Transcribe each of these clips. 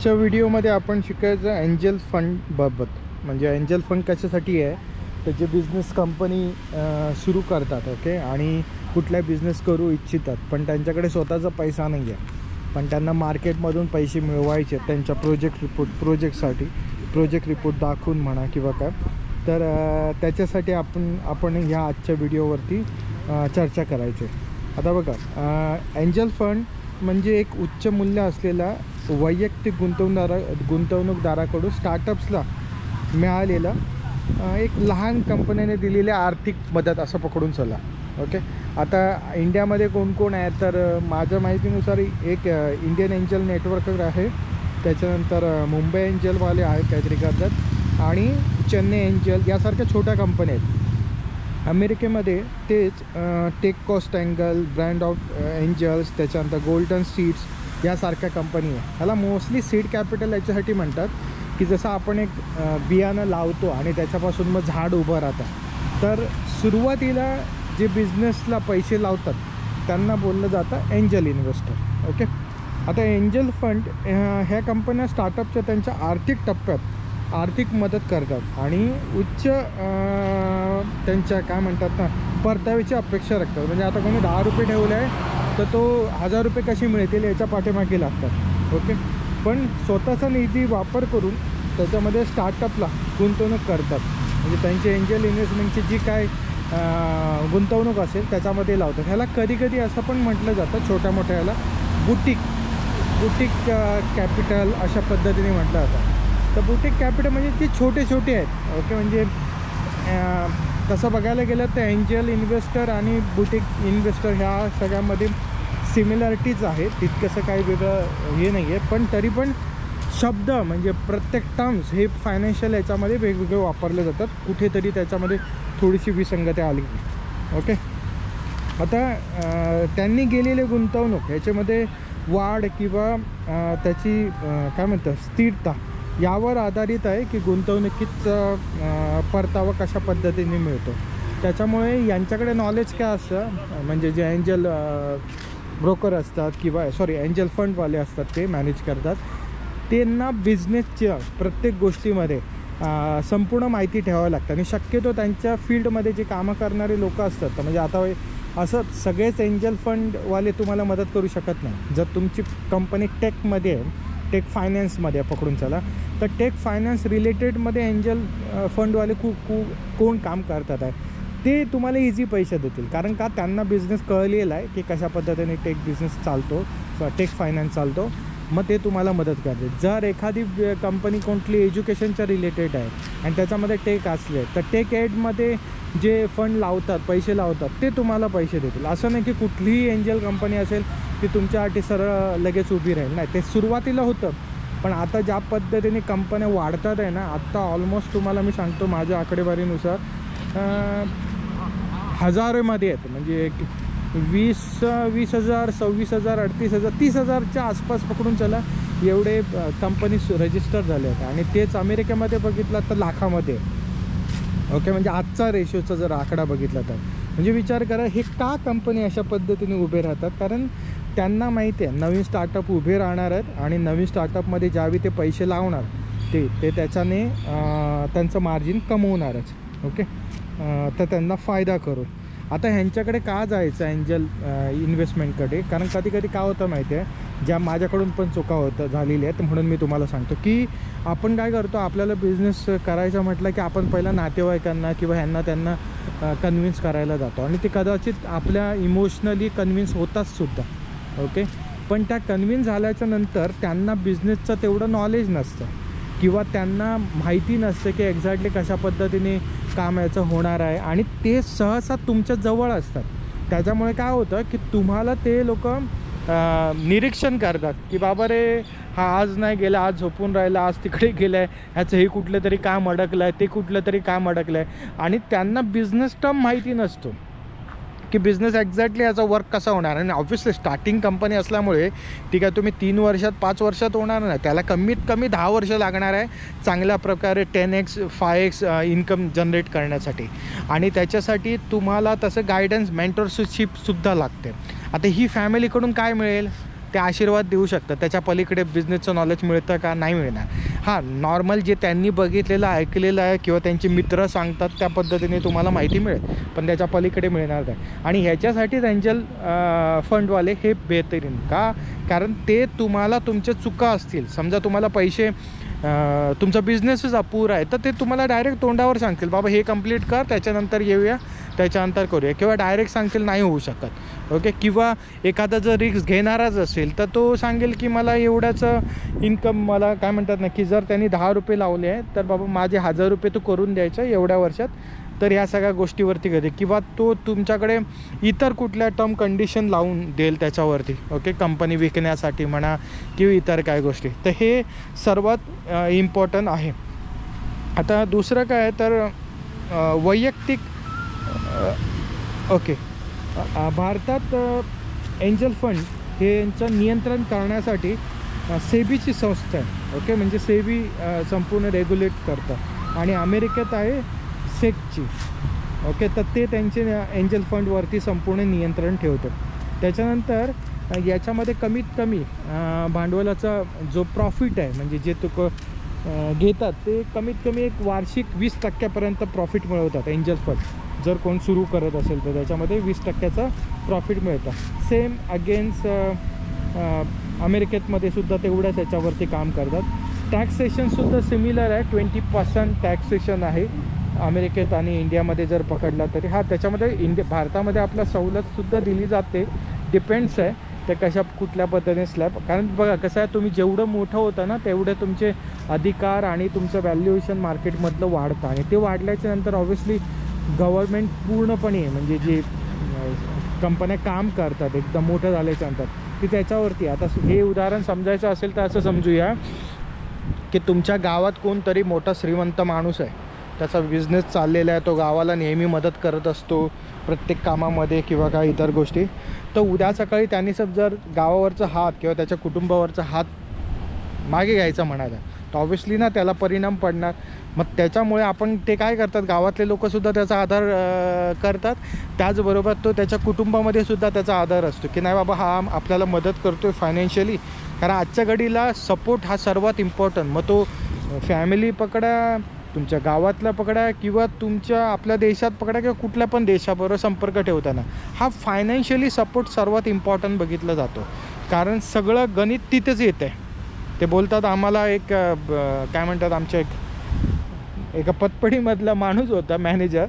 आजच्या व्हिडिओमध्ये आपण शिकायचं एंजल फंडबाबत. म्हणजे एंजल फंड कशासाठी आहे, तर जे बिझनेस कंपनी सुरू करतात ओके, आणि कुठला बिझनेस करू इच्छितात पण त्यांच्याकडे स्वतःचा पैसा नाही आहे, पण त्यांना मार्केटमधून पैसे मिळवायचे त्यांच्या प्रोजेक्ट रिपोर्ट दाखवून म्हणा किंवा काय, तर त्याच्यासाठी आपण ह्या आजच्या व्हिडिओवरती चर्चा करायची. आता बघा, एंजल फंड म्हणजे एक उच्च मूल्य असलेला वैयक्तिक गुंतवणूकदाराकडून स्टार्टअप्सला मिळालेला एक लहान कंपन्याने दिलेल्या आर्थिक मदत असं पकडून चला ओके. आता इंडियामध्ये कोण आहे, तर माझ्या माहितीनुसार एक इंडियन एंजल नेटवर्क आहे, त्याच्यानंतर मुंबई एंजलवाले आहेत काहीतरी करतात, आणि चेन्नई एंजल यासारख्या छोट्या कंपन्या आहेत. अमेरिकेमध्ये तेच टेक कॉस्ट अँगल, ब्रँड ऑफ एंजल्स, त्याच्यानंतर गोल्डन सीड्स यासारख्या कंपनी आहे. ह्याला मोस्टली सीड कॅपिटल याच्यासाठी म्हणतात की जसं आपण एक बियाणं लावतो आणि त्याच्यापासून मग झाड उभं राहतं, तर सुरुवातीला जे बिझनेसला पैसे लावतात त्यांना बोललं जातं एंजल इन्व्हेस्टर ओके. आता एंजल फंड ह्या कंपन्या स्टार्टअपच्या त्यांच्या आर्थिक टप्प्यात आर्थिक मदत करतात आणि उच्च त्यांच्या काय म्हणतात ना परताव्याची अपेक्षा राखतात. म्हणजे आता कोणी 10 रुपये ठेवले आहे तर तो 1000 रुपये कशी मिळतील याच्या पाठीमागे लागतात ओके. पण स्वतःचा निधी वापर करून त्याच्यामध्ये स्टार्टअपला गुंतवणूक करतात. म्हणजे त्यांची एंजल इन्व्हेस्टमेंटची जी काय गुंतवणूक असेल त्याच्यामध्ये लावतात. ह्याला कधीकधी असं पण म्हटलं जातं, छोट्या मोठ्या ह्याला बुटीक कॅपिटल अशा पद्धतीने म्हटलं जातं. तर बुटीक कॅपिटल म्हणजे ती छोटे आहेत ओके. म्हणजे तसं बघायला गेलं तर एंजल इन्व्हेस्टर आणि बुटीक इन्व्हेस्टर ह्या सगळ्यामध्ये सिमिलॅरिटीज आहे, तितकंसं काही वेगळं हे नाही आहे. पण तरी पण शब्द म्हणजे प्रत्येक टर्म्स हे फायनान्शियल याच्यामध्ये वेगवेगळे वापरले जातात, कुठेतरी त्याच्यामध्ये थोडीशी विसंगती आली ओके. आता त्यांनी केलेले गुंतवणूक ह्याच्यामध्ये वाढ किंवा त्याची काय म्हणतात स्थिरता यावर आधारित आहे की गुंतवणुकीचा परतावा कशा पद्धतीने मिळतो. त्याच्यामुळे यांच्याकडे नॉलेज काय असतं, म्हणजे जे एंजल ब्रोकर असतात किंवा एंजल फंडवाले असतात ते मॅनेज करतात, त्यांना बिझनेसच्या प्रत्येक गोष्टीमध्ये संपूर्ण माहिती ठेवावी लागते. आणि शक्यतो त्यांच्या फील्डमध्ये जे कामं करणारे लोक असतात, तर म्हणजे आता असं सगळेच एंजल फंडवाले तुम्हाला मदत करू शकत नाही. जर तुमची कंपनी टेक फायनान्समध्ये पकडून चला, तर टेक फायनान्स रिलेटेडमध्ये एंजल फंडवाले कोण काम करतात आहे ते तुम्हाला इझी पैसे देतील, कारण का त्यांना बिझनेस कळलेला आहे की कशा पद्धतीने टेक बिझनेस चालतो, टेक फायनान्स चालतो, मग ते तुम्हाला मदत करते. जर एखादी कंपनी कोणती एज्युकेशनच्या रिलेटेड आहे आणि त्याच्यामध्ये टेक असले, तर टेक एडमध्ये जे फंड लावतात, पैसे लावतात, ते तुम्हाला पैसे देतील. असं नाही की कुठलीही एंजल कंपनी असेल की तुमच्यासाठी सरळ लगेच उभी राहील, नाही. ते सुरुवातीला होतं, पण आता ज्या पद्धतीने कंपन्या वाढतात आहे ना, आत्ता ऑलमोस्ट तुम्हाला मी सांगतो माझ्या आकडेवारीनुसार हजारोमध्ये आहेत. म्हणजे 20,000, 26,000, 38,000, 30,000च्या आसपास पकडून चला एवढे कंपनी रजिस्टर झाले आहेत. आणि तेच अमेरिकेमध्ये बघितलं तर लाखामध्ये ओके. म्हणजे आजचा रेशोचा जर आकडा बघितला तर म्हणजे विचार करा हे का कंपनी अशा पद्धतीने उभे राहतात, कारण त्यांना माहिती आहे नवीन स्टार्टअप उभे राहणार आहेत आणि नवीन स्टार्टअपमध्ये ज्यावेळी ते पैसे लावणार ते त्याच्याने त्यांचं मार्जिन कमवणारच ओके. तर त्यांना फायदा करून आता ह्यांच्याकडे का जायचं एंजल इन्व्हेस्टमेंटकडे, कारण कधी काय होतं माहिती आहे, ज्या माझ्याकडून पण चुका झालेल्या आहेत, म्हणून मी तुम्हाला सांगतो की आपण काय करतो, आपल्याला बिझनेस करायचा म्हटलं की आपण पहिला नातेवाईकांना किंवा त्यांना कन्व्हिन्स करायला जातो, आणि ते कदाचित आपल्या इमोशनली कन्व्हिन्स होतात सुद्धा ओके. पण त्या कन्व्हिन्स झाल्याच्या नंतर त्यांना बिझनेसचं तेवढं नॉलेज नसतं किंवा त्यांना माहिती नसतं की एक्झॅक्टली कशा पद्धतीने काम याचं होणार आहे, आणि ते सहसा तुमच्या जवळ असतात. त्याच्यामुळे काय होतं की तुम्हाला ते लोक निरीक्षण करतात की बाबा रे हा आज नाही गेला, आज झोपून राहिला, आज तिकडे गेला आहे, ह्याचं हे कुठलं तरी काम अडकलं आहे, ते कुठलं तरी काम अडकलं आहे, आणि त्यांना बिझनेस टर्म माहिती नसतो की बिझनेस एक्झॅक्टली याचा वर्क कसा होणार. आणि ऑब्व्हियसली स्टार्टिंग कंपनी असल्यामुळे ती काय तुम्ही 3 वर्षात 5 वर्षात होणार नाही, त्याला कमीत कमी 10 वर्ष लागणार आहे चांगल्या प्रकारे 10x 5x इन्कम जनरेट करण्यासाठी. आणि त्याच्यासाठी तुम्हाला तसं गायडन्स मेंटरशिपसुद्धा लागते. आता ही फॅमिलीकडून काय मिळेल, ते आशीर्वाद देऊ शकतात. त्याच्या पलीकडे बिझनेसचं नॉलेज मिळतं का? नाही मिळणार. हां, नॉर्मल जे त्यांनी बघितलेलं ऐकलेलं आहे किंवा त्यांचे मित्र सांगतात त्या पद्धतीने तुम्हाला माहिती मिळेल, पण त्याच्या पलीकडे मिळणार नाही. आणि ह्याच्यासाठीच एंजल फंडवाले हे बेहतरीन का? कारण ते तुम्हाला तुमच्या चुका असतील, समजा तुम्हाला पैसे तुमचा बिझनेसच अपुरा आहे, तर ते तुम्हाला डायरेक्ट तोंडावर सांगतील, बाबा हे कंप्लीट कर, त्याच्यानंतर येऊया, त्याच्यानंतर करूया. किंवा डायरेक्ट सांगतील नाही होऊ शकत. ओके. किंवा एखादा जर रिस्क घेणाराच असेल तर तो सांगेल की मला एवढ्याचं इन्कम, मला काय म्हणतात ना, की जर त्यांनी 10 रुपये लावले आहे तर बाबा माझे 1000 रुपये तू करून द्यायचं एवढ्या वर्षात. तर ह्या सगळ्या गोष्टीवरती कधी, किंवा तो तुमच्याकडे इतर कुठल्या टर्म कंडिशन लावून देईल त्याच्यावरती. ओके. कंपनी विकण्यासाठी म्हणा किंवा इतर काय गोष्टी. तर हे सर्वात इम्पॉर्टंट आहे. आता दुसरं काय तर वैयक्तिक ओके, भारतात एंजल फंड हे यांचं नियंत्रण करण्यासाठी सेबीची संस्था आहे. ओके. म्हणजे सेबी संपूर्ण रेग्युलेट करतं. आणि अमेरिकेत आहे सेकची. ओके. तर ते त्यांचे एंजल फंडवरती संपूर्ण नियंत्रण ठेवतात. त्याच्यानंतर याच्यामध्ये कमीत कमी भांडवलाचा जो प्रॉफिट आहे, म्हणजे जे घेतात ते कमीत कमी एक वार्षिक 20% प्रॉफिट मिळवतात एंजल फंड. जर कोण सुरू करत असेल तर त्याच्यामध्ये 20% प्रॉफिट मिळतं. सेम अगेन्स्ट अमेरिकेतमध्ये सुद्धा तेवढ्याच याच्यावरती काम करतात. टॅक्सेशनसुद्धा सिमिलर आहे. 20% टॅक्सेशन आहे अमेरिकेत आणि इंडियामध्ये जर पकडला तरी. हा, त्याच्यामध्ये भारतामध्ये आपला सवलतसुद्धा दिली जाते. डिपेंड्स आहे ते कशा कुठल्या पद्धतीने स्लॅब. कारण बघा कसं आहे, तुम्ही जेवढं मोठं होतं ना तेवढे तुमचे अधिकार आणि तुमचं व्हॅल्युएशन मार्केटमधलं वाढतं. आणि ते वाढल्याच्या नंतर ऑब्व्हियसली गव्हर्मेंट पूर्णपणे, म्हणजे जे कंपन्या काम करतात एकदम मोठं झाल्याच्यानंतर, की त्याच्यावरती. आता हे उदाहरण समजायचं असेल तर असं समजूया की तुमच्या गावात कोणतरी मोठा श्रीमंत माणूस आहे, त्याचा बिझनेस चाललेला आहे, तो गावाला नेहमी मदत करत असतो प्रत्येक कामामध्ये किंवा काही इतर गोष्टी. तर उद्या सकाळी त्यांनी जर गावावरचा हात किंवा त्याच्या कुटुंबावरचा हात मागे घ्यायचा म्हणाला तर ऑब्व्हियसली ना त्याला परिणाम पडणार. मग त्याच्यामुळे आपण ते काय करतात, गावातले लोकंसुद्धा त्याचा आदर करतात. त्याचबरोबर तो त्याच्या कुटुंबामध्ये सुद्धा त्याचा आदर असतो की नाही बाबा हा आपल्याला मदत करतो आहे फायनान्शियली. कारण आजच्या घडीला सपोर्ट हा सर्वात इम्पॉर्टंट. मग तो फॅमिली पकडा, तुमच्या गावातला पकडा किंवा तुमच्या आपल्या देशात पकडा किंवा कुठल्या पण देशाबरोबर संपर्क ठेवताना हा फायनान्शियली सपोर्ट सर्वात इम्पॉर्टंट बघितला जातो. कारण सगळं गणित तिथेच येतं आहे. ते बोलतात आम्हाला एक काय म्हणतात, आमच्या एका पतपेढीमधला माणूस होता मॅनेजर,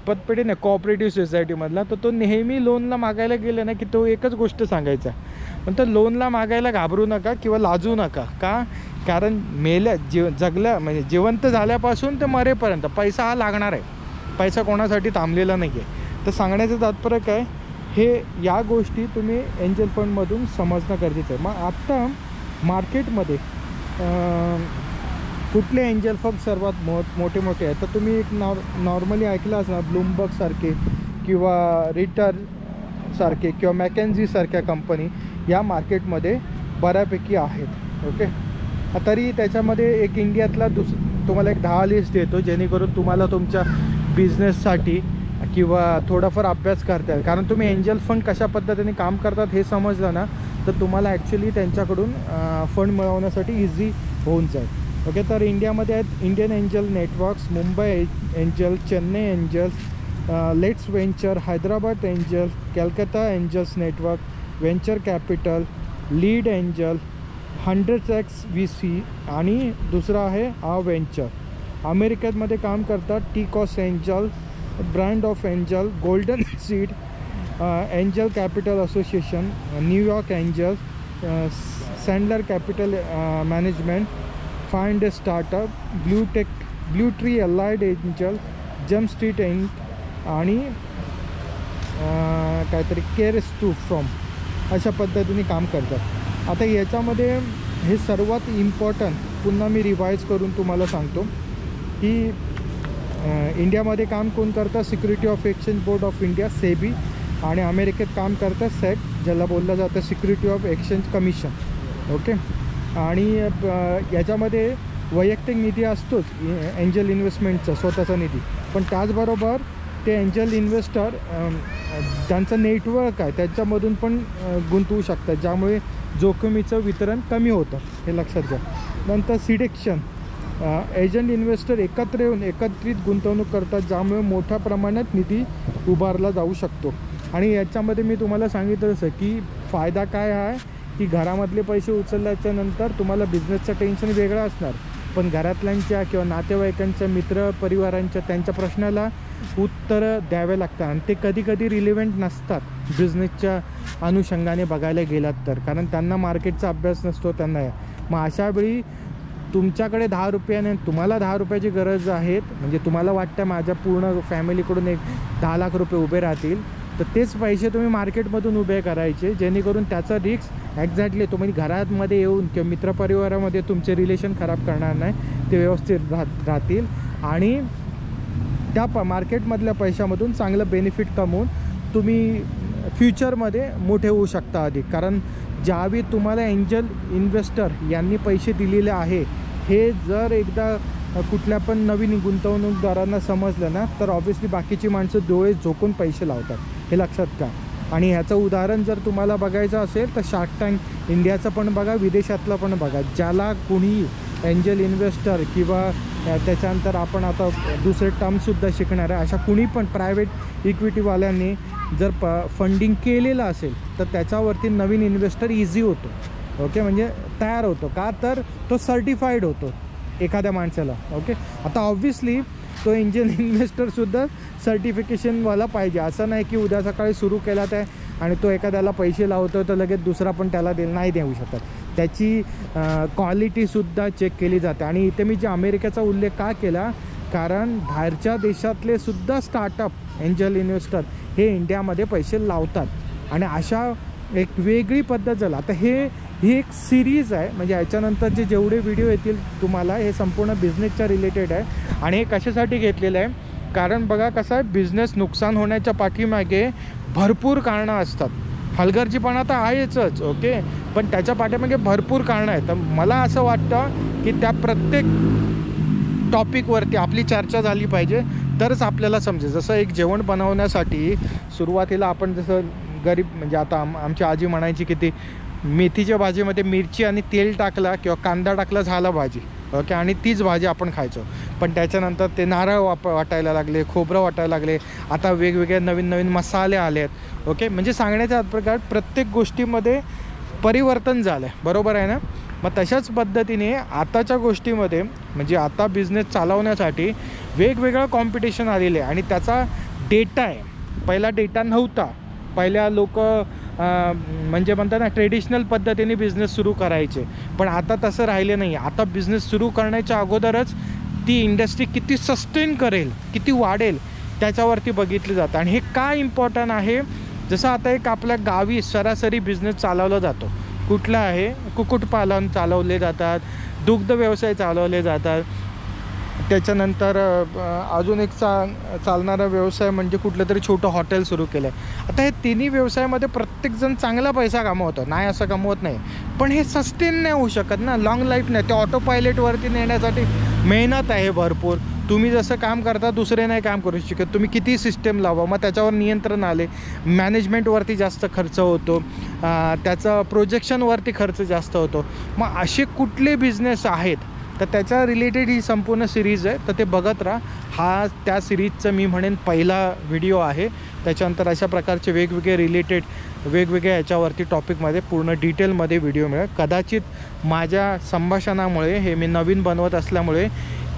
पतपेढी नाही कोऑपरेटिव्ह सोसायटीमधला. तर तो नेहमी लोनला मागायला गेले ना की तो एकच गोष्ट सांगायचा, पण तर लोनला मागायला घाबरू नका किंवा लाजू नका. का? कारण जगल्या म्हणजे जिवंत झाल्यापासून ते मरेपर्यंत पैसा हा लागणार आहे. पैसा कोणासाठी थांबलेला नाही आहे. तर सांगण्याचं तात्पर्य काय, हे या गोष्टी तुम्ही एंजल फंडमधून समजणं गरजेचं आहे. मग आत्ता मार्केटमध्ये कुठले एंजल फंड सर्वात मोठे आहेत, तर तुम्ही एक नॉर्मली ऐकलं असणार ब्लूमबर्गसारखे किंवा रिटर्नसारखे किंवा मॅकेन्झीसारख्या कंपनी या मार्केटमध्ये बऱ्यापैकी आहेत. ओके. तरी त्याच्यामध्ये एक इंडियातला तुम्हाला एक 10 लिस्ट देतो, जेणेकरून तुम्हाला तुमच्या बिझनेससाठी किंवा थोडाफार अभ्यास करता येईल. कारण तुम्ही एंजल फंड कशा पद्धतीने काम करतात हे समजलं ना तर तुम्हाला ॲक्च्युली त्यांच्याकडून फंड मिळवण्यासाठी इझी होऊन जाईल. ओके. तर इंडियामध्ये आहेत Indian angel networks, Mumbai angel, Chennai angels, let's venture, Hyderabad angel, Calcutta angels network, venture capital, lead angel, 100x VC आणि दुसरा आहे वेंचर. अमेरिकेमध्ये काम करतात टीकॉस angel, brand of angel, golden seed, angel capital association, New York angel, Sandler capital management, find a startup, blue tree allied angel, jump street आणि काहीतरी CARES to from अशा पद्धतीने काम करतात. आता याच्यामध्ये हे सर्वात इम्पॉर्टंट पुन्हा मी रिवाईज करून तुम्हाला सांगतो की इंडियामध्ये काम कोण करतं, security of exchange board of India SEBI, आणि अमेरिकेत काम करतं सेट, ज्याला बोललं जातं security of exchange commission. Okay. आणि याच्यामध्ये वैयक्तिक निधी असतोच एंजल इन्व्हेस्टमेंटचा स्वतःचा निधी, पण त्याचबरोबर ते एंजल इन्व्हेस्टर ज्यांचं नेटवर्क आहे त्याच्यामधून पण गुंतवू शकतात, ज्यामुळे जोखमीचं वितरण कमी होतं, हे लक्षात घ्या. नंतर सिलेक्शन, एजंट इन्व्हेस्टर एकत्र येऊन एकत्रित गुंतवणूक करतात, ज्यामुळे मोठ्या प्रमाणात निधी उभारला जाऊ शकतो. आणि याच्यामध्ये मी तुम्हाला सांगितलं तसं की फायदा काय आहे की घरामधले पैसे उचलल्याच्या नंतर तुम्हाला बिझनेसचं टेन्शन वेगळं असणार, पण घरातल्यांच्या किंवा नातेवाईकांच्या, मित्र परिवारांच्या त्यांच्या प्रश्नाला उत्तरं द्यावे लागतात आणि ते कधी कधी रिलेव्हंट नसतात बिझनेसच्या अनुषंगाने बघायला गेलात तर, कारण त्यांना मार्केटचा अभ्यास नसतो त्यांना. मग अशावेळी तुमच्याकडे 10 रुपयाने तुम्हाला 10 रुपयाची गरज आहेत, म्हणजे तुम्हाला वाटतं माझ्या पूर्ण फॅमिलीकडून एक 10 लाख रुपये उभे राहतील, तर तेच पैसे तुम्ही मार्केटमधून उभे करायचे, जेणेकरून त्याचा रिस्क एक्झॅक्टली तुम्ही घरामध्ये येऊन किंवा मित्रपरिवारामध्ये तुमचे रिलेशन खराब करणार नाही, ते व्यवस्थित राहतील आणि त्या मार्केटमधल्या पैशामधून चांगलं बेनिफिट कमवून तुम्ही फ्युचरमध्ये मोठे होऊ शकता अधिक. कारण ज्यावेळी तुम्हाला एंजल इन्व्हेस्टर यांनी पैसे दिलेले आहे हे जर एकदा कुठल्या पण नवीन गुंतवणूकदारांना समजलं ना, तर ऑब्व्हियसली बाकीची माणसं डोळे झोकून पैसे लावतात, हे लक्षात घ्या. आणि ह्याचं उदाहरण जर तुम्हाला बघायचं असेल तर शार्क टँक इंडियाचं पण बघा, विदेशातलं पण बघा. ज्याला कोणी एंजल इन्व्हेस्टर किंवा त्याच्यानंतर आपण आता दुसरे टर्मसुद्धा शिकणार आहे, अशा कुणी पण प्रायव्हेट इक्विटीवाल्यांनी जर फंडिंग केलेलं असेल तर त्याच्यावरती नवीन इन्व्हेस्टर इझी होतो. ओके, म्हणजे तयार होतो का, तर तो सर्टिफाईड होतो एखाद्या माणसाला. ओके, आता ऑब्व्हियसली तो एंजल इन्व्हेस्टरसुद्धा सर्टिफिकेशनवाला पाहिजे. असं नाही की उद्या सकाळी सुरू केला ते आणि तो एखाद्याला पैसे लावतो तर लगेच दुसरा पण त्याला नाही देऊ शकत. त्याची क्वालिटीसुद्धा चेक केली जाते. आणि इथे मी जे अमेरिकेचा उल्लेख का केला, कारण बाहेरच्या देशातले सुद्धा स्टार्टअप एंजल इन्व्हेस्टर हे इंडियामध्ये पैसे लावतात. आणि अशा एक वेगळी पद्धत झालं. आता ही एक सिरीज आहे, म्हणजे याच्यानंतर जेवढे व्हिडिओ येतील तुम्हाला हे संपूर्ण बिझनेसच्या रिलेटेड आहे. आणि हे कशासाठी घेतलेलं आहे, कारण बघा कसं आहे, बिझनेस नुकसान होण्याच्या पाठीमागे भरपूर कारणं असतात. हलगर्जीपणा तर आहेच, ओके, पण त्याच्या पाठीमागे भरपूर कारणं आहेत. तर मला असं वाटतं की त्या प्रत्येक टॉपिकवरती आपली चर्चा झाली पाहिजे, तरच आपल्याला समजेल. जसं एक जेवण बनवण्यासाठी सुरुवातीला आपण जसं गरीब, म्हणजे आता आमची आजी म्हणायची की ती मेथीच्या भाजीमध्ये मिरची आणि तेल टाकला किंवा कांदा टाकला झाला भाजी. ओके, आणि तीच भाजी आपण खायचो. पण त्याच्यानंतर ते नारळ वाटायला लागले, खोबरं वाटायला लागले, आता वेगवेगळे नवीन नवीन मसाले आले आहेत. ओके, म्हणजे सांगण्याचा प्रकार प्रत्येक गोष्टीमध्ये परिवर्तन झालं आहे, बरोबर आहे ना. मग तशाच पद्धतीने आताच्या गोष्टीमध्ये, म्हणजे आता बिझनेस चालवण्यासाठी वेगवेगळं कॉम्पिटिशन आलेलं आहे आणि त्याचा डेटा आहे. पहिला डेटा नव्हता. पहिल्या लोक म्हणजे म्हणतात ना ट्रेडिशनल पद्धतीने बिझनेस सुरू करायचे, पण आता तसं राहिले नाही. आता बिझनेस सुरू करण्याच्या अगोदरच ती इंडस्ट्री किती सस्टेन करेल, किती वाढेल, त्याच्यावरती बघितलं जातं. आणि हे काय इम्पॉर्टंट आहे, जसं आता एक आपल्या गावी सरासरी बिझनेस चालवला जातो, कुठला आहे, कुक्कुटपालन चालवले जातात, दुग्ध व्यवसाय चालवले जातात, त्याच्यानंतर अजून एक चालणारा व्यवसाय म्हणजे कुठलं तरी छोटं हॉटेल सुरू केलं आहे. आता हे तिन्ही व्यवसायामध्ये प्रत्येकजण चांगला पैसा कमवतो, नाही असं कमवत नाही, पण हे सस्टेन नाही होऊ शकत ना, लॉंग लाईफ नाही. ते ऑटो पायलटवरती नेण्यासाठी मेहनत आहे भरपूर. तुम्ही जसं काम करता दुसरे नाही काम करू शकत. तुम्ही किती सिस्टम लावा, मग त्याच्यावर नियंत्रण आले, मॅनेजमेंटवरती जास्त खर्च होतो, त्याचं प्रोजेक्शनवरती खर्च जास्त होतो. मग असे कुठले बिझनेस आहेत तर त्याच्या रिलेटेड ही संपूर्ण सिरीज आहे, तर ते बघत राहा. हा त्या सिरीजचं मी म्हणेन पहिला व्हिडिओ आहे. त्याच्यानंतर अशा प्रकारचे वेगवेगळे रिलेटेड वेगवेगळ्या याच्यावरती टॉपिकमध्ये पूर्ण डिटेलमध्ये व्हिडिओ मिळेल. कदाचित माझ्या संभाषणामुळे, हे मी नवीन बनवत असल्यामुळे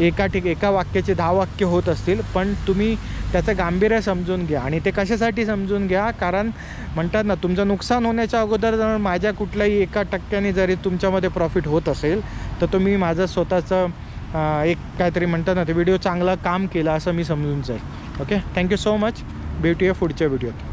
एका वाक्याचे 10 वाक्य होत असतील, पण तुम्ही त्याचं गांभीर्य समजून घ्या. आणि ते कशासाठी समजून घ्या, कारण म्हणतात ना तुमचं नुकसान होण्याच्या अगोदर जर माझ्या कुठल्याही 1% जरी तुमच्यामध्ये प्रॉफिट होत असेल तर तुम्ही माझं स्वतःचं एक काहीतरी म्हणतात ना ते व्हिडिओ चांगलं काम केलं असं मी समजून जाईल. Okay, thank you so much. भेटूया पुढच्या व्हिडिओत.